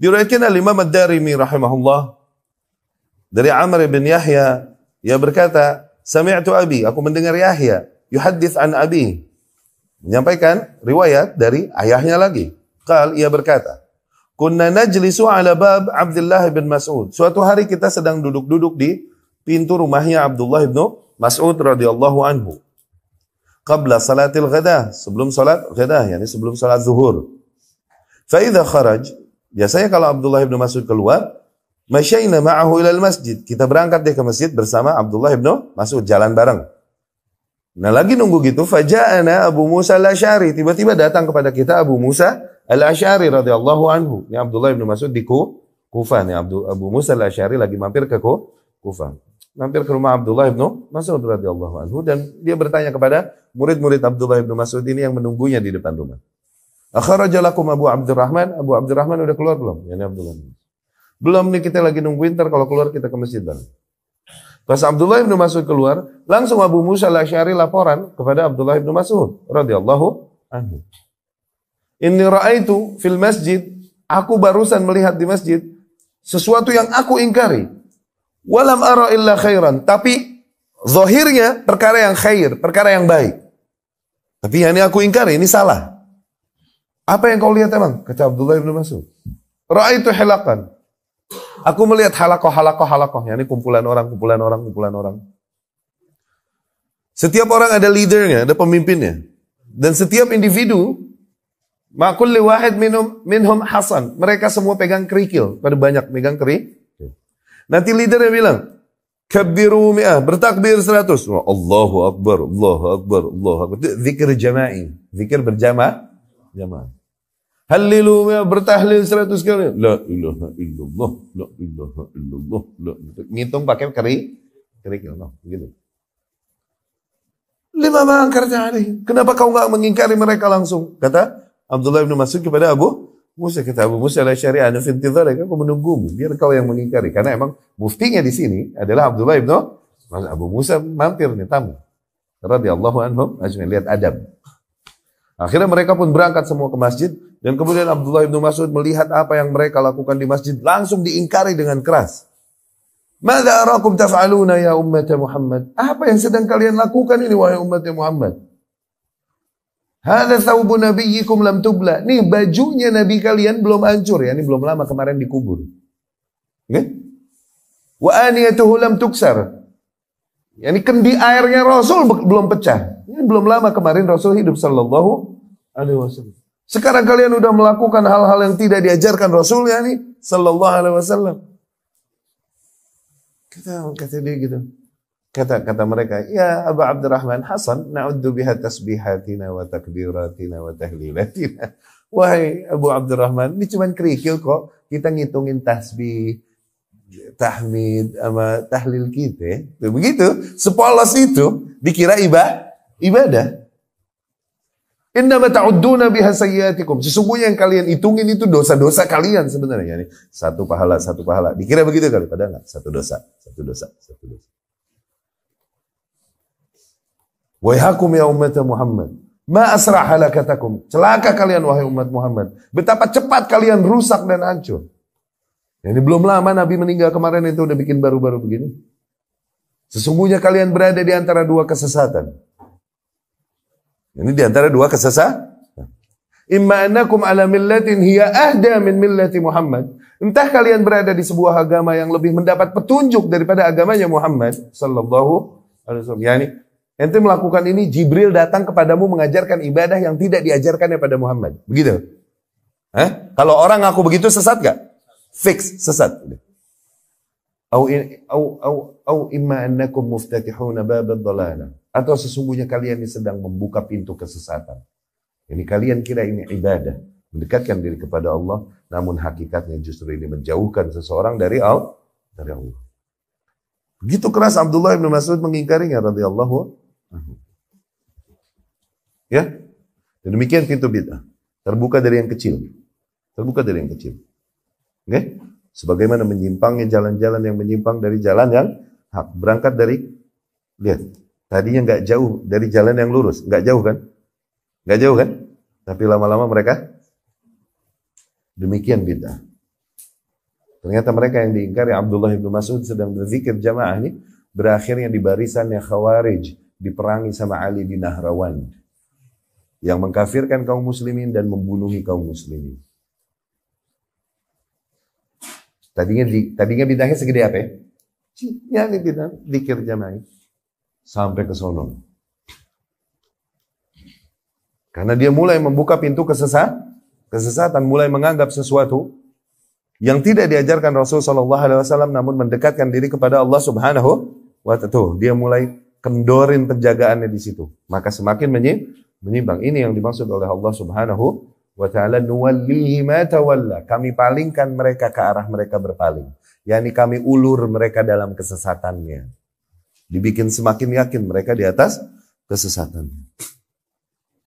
Diriwayatkan Imam Ad-Darimi rahimahullah dari Amr bin Yahya, ia berkata, sami'tu abi, aku mendengar Yahya yuhaddits an abi, menyampaikan riwayat dari ayahnya lagi. Qal, ia berkata, kunna najlisu ala bab Abdullah bin Mas'ud. Suatu hari kita sedang duduk-duduk di pintu rumahnya Abdullah bin Mas'ud radhiyallahu anhu. Qabla salatil ghadah, sebelum salat ghadah, yakni sebelum salat zuhur. Fa idza kharaj, biasanya kalau Abdullah bin Mas'ud keluar, masyayna ma'ahu ilal masjid. Kita berangkat deh ke masjid bersama Abdullah bin Mas'ud, jalan bareng. Nah, lagi nunggu gitu, faja'ana Abu Musa al-Asy'ari, tiba-tiba datang kepada kita Abu Musa al-Asy'ari radhiyallahu anhu. Ini Abdullah bin Mas'ud di Kufah. Nih Abu Musa al-Asy'ari lagi mampir ke Kufah. Mampir ke rumah Abdullah bin Mas'ud radhiyallahu anhu dan dia bertanya kepada murid-murid Abdullah bin Mas'ud ini yang menunggunya di depan rumah. Akhraja lakum Abu Abdurrahman? Abu Abdurrahman udah keluar belum? Ya, ini Abdullah bin Mas'ud. Belum nih, kita lagi nungguin, ntar kalau keluar kita ke masjid bareng. Pas Abdullah bin Mas'ud keluar, langsung Abu Musa al-Asy'ari laporan kepada Abdullah bin Mas'ud radhiyallahu anhu. Inni ra'aitu fil masjid, aku barusan melihat di masjid sesuatu yang aku ingkari. Walam ara illa khairan, tapi zahirnya perkara yang khair, perkara yang baik. Tapi yang ini aku ingkari, ini salah. Apa yang kau lihat emang? Kata Abdullah bin Mas'ud. Ra'aitu hilaqan. Aku melihat halakoh, yakni kumpulan orang. Setiap orang ada leadernya, ada pemimpinnya. Dan setiap individu, ma kulli wahid minhum hasan. Mereka semua pegang kerikil, pada banyak pegang kerikil. Nanti leadernya bilang, kabbiru mi'ah, bertakbir 100. Allahu Akbar, Allahu Akbar, Allahu Akbar. Zikir jama'i, zikir berjamaah. Hallilu mi'ah, bertahlil 100 kali. La ilaha illallah, la ilaha illallah, la. Ngitung pakai kerikil, no, begitu. Lima mangkarta alaih. Kenapa kau enggak mengingkari mereka langsung? Kata Abdullah bin Mas'ud kepada Abu Musa, kata Abu Musa al-Asy'ari, ana fi intizar, aku menunggumu, biar kau yang mengingkari. Karena emang muftinya di sini adalah Abdullah bin Abu Musa mampir nih tamu. Radhiyallahu anhum ajma'in, lihat adab. Akhirnya mereka pun berangkat semua ke masjid dan kemudian Abdullah bin Mas'ud melihat apa yang mereka lakukan di masjid, langsung diingkari dengan keras. Madza arakum taf'aluna ya ummat Muhammad? Apa yang sedang kalian lakukan ini wahai umat Muhammad? Hadza thawbu nabiyyikum lam tubla. Nih bajunya nabi kalian belum hancur ya, ini belum lama kemarin dikubur. Okay? Wa aniyatuhu lam tuksar. Yani kendi airnya Rasul belum pecah. Ini belum lama kemarin Rasul hidup sallallahu alaihi wasallam. Sekarang kalian udah melakukan hal-hal yang tidak diajarkan Rasul ya nih sallallahu alaihi wasallam. Kata dia gitu. Kata mereka, ya Abu Abdurrahman Hasan, na'uddu biha tasbihatina wa takbiratina wa tahlilatina. Wahai Abu Abdurrahman, ini cuma kerikil kok. Kita ngitungin tasbih, tahmid, sama tahlil kita. Begitu, sepolos itu, dikira ibadah. Innama ta'udduna biha sayyiatikum. Sesungguhnya yang kalian hitungin itu dosa-dosa kalian sebenarnya. Satu pahala. Dikira begitu kali, padahal enggak. Satu dosa. Waihakum ya umat Muhammad, ma asra halakatakum. Celaka kalian wahai umat Muhammad. Betapa cepat kalian rusak dan hancur. Ini belum lama Nabi meninggal kemarin itu udah bikin baru-baru begini. Sesungguhnya kalian berada di antara dua kesesatan. Ini di antara dua kesesatan. Imma annakum ala millatin hiya ahda min millati Muhammad. Entah kalian berada di sebuah agama yang lebih mendapat petunjuk daripada agamanya Muhammad sallallahu alaihi wasallam. Yani ente melakukan ini, Jibril datang kepadamu mengajarkan ibadah yang tidak diajarkannya pada Muhammad. Begitu. Kalau orang ngaku begitu sesat gak? Fix, sesat. Au imma annakum muftatihuna babad dhalalah. Atau sesungguhnya kalian ini sedang membuka pintu kesesatan. Ini kalian kira ini ibadah, mendekatkan diri kepada Allah, namun hakikatnya justru ini menjauhkan seseorang dari Allah. Begitu keras Abdullah bin Mas'ud mengingkarinya radhiyallahu. Ya, dan demikian pintu bid'ah. Terbuka dari yang kecil. Oke? Sebagaimana menyimpangnya jalan-jalan yang menyimpang dari jalan yang hak. Berangkat dari, lihat, tadinya nggak jauh dari jalan yang lurus, nggak jauh kan? Tapi lama-lama mereka demikian bid'ah. Ternyata mereka yang diingkari Abdullah bin Mas'ud sedang berzikir jamaah ini, berakhirnya di barisannya Khawarij, diperangi sama Ali bin Nahrawan, yang mengkafirkan kaum muslimin dan membunuhi kaum muslimin. Tadinya bidangnya segede apa ya? Ya ini bidang zikir jamaah sampai ke sono. Karena dia mulai membuka pintu kesesatan, mulai menganggap sesuatu yang tidak diajarkan Rasul sallallahu alaihi wasallam, namun mendekatkan diri kepada Allah Subhanahu wa ta'ala. Dia mulai kendorin penjagaannya di situ. Maka semakin menyimpang. Ini yang dimaksud oleh Allah Subhanahu wa ta'ala, nuwallihi ma tawalla. Kami palingkan mereka ke arah mereka berpaling. Yani kami ulur mereka dalam kesesatannya. Dibikin semakin yakin mereka di atas kesesatannya.